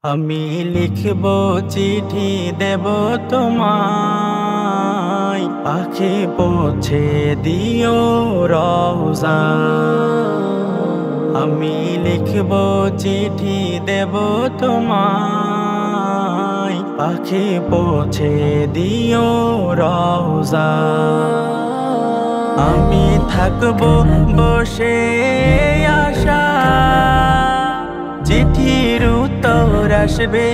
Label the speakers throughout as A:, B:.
A: আমি লিখব চিঠি দেব তোমায়, পাখি পৌঁছে দিও রওজা। আমি লিখব চিঠি দেব তোমায়, পাখি পৌঁছে দিও রওজা। আমি থাকব বসে আশা, চিঠির উত্তর আসবে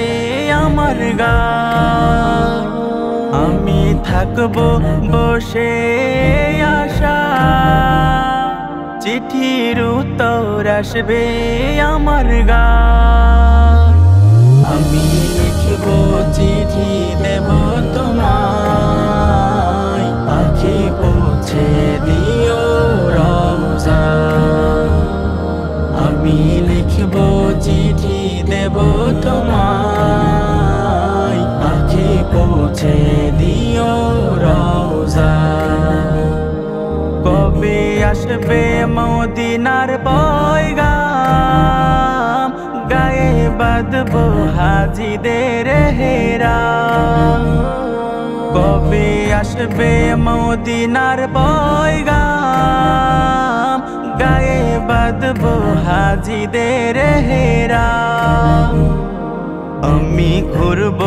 A: আমার গায়। আমি থাকব বসে আশা, চিঠির উত্তর আসবে আমার গায়। আমি লিখব চিঠি দেব তোমায়, পাখি পৌঁছে দিও রওজা। আমি লিখব চিঠি দেব তোমায়, পাখি পৌঁছে দিও রওজা। কবে আসবে মদিনার পয়গাম, গায়ে বাঁধবো হাজিদের হেরাম। কবে আসবে মদিনার পয়গাম, গায়ে বাঁধবো হাজিদের হেরাম। আমি ঘুরব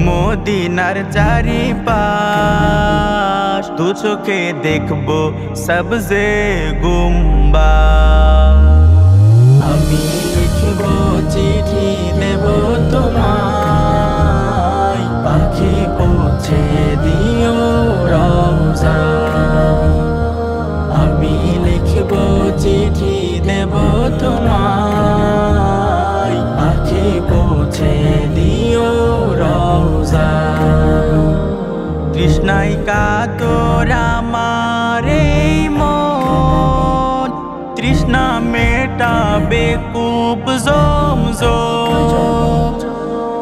A: মদিনার চারিপাশ, দু চোখে দেখব সবজে গুম্বাদ। আমি লিখব চিঠি দেব তোমায়, পাখি পৌঁছে দিও রওজা। আমি লিখব চিঠি দেব তোমায়, পাখি পৌঁছে দিও রওজা। তৃষ্ণায় কাতর আমার এই মন, তৃষ্ণা মেটাবে কূপ জমজম।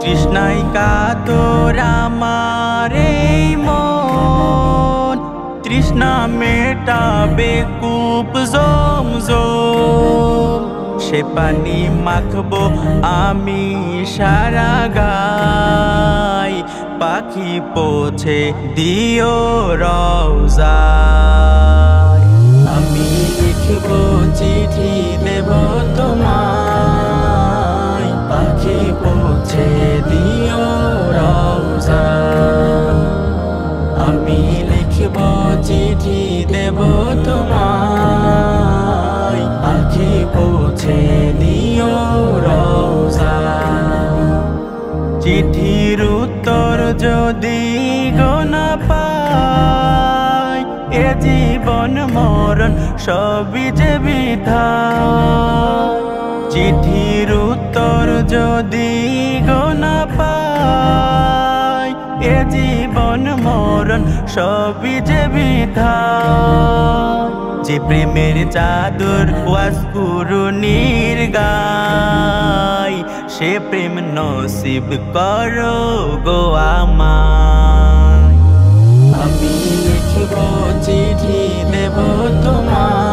A: তৃষ্ণায় কাতর আমার এই মন, তৃষ্ণা মেটাবে কূপ জমজম। সে পানি মাখবো আমি সারা গায়, পাখি পৌঁছে দিও রওজায়। আমি লিখব চিঠি দেব তোমায়, পাখি পৌঁছে দিও রওজা। আমি লিখব চিঠি দেব তোমায়, পাখি পৌঁছে দিও রওজা। চিঠির উত্তর যদি গো না পাই, এ জীবন মরণ সবই যে বিধায়। চিঠির উত্তর যদি গো না পাই, এ জীবন মরণ সবই যে বিধায়। যে প্রেমের চাদর ওয়াজকুরুনির গায়, সে প্রেম নসিব করো গো আমায়। আমি লিখব চিঠি দেব তোমায়,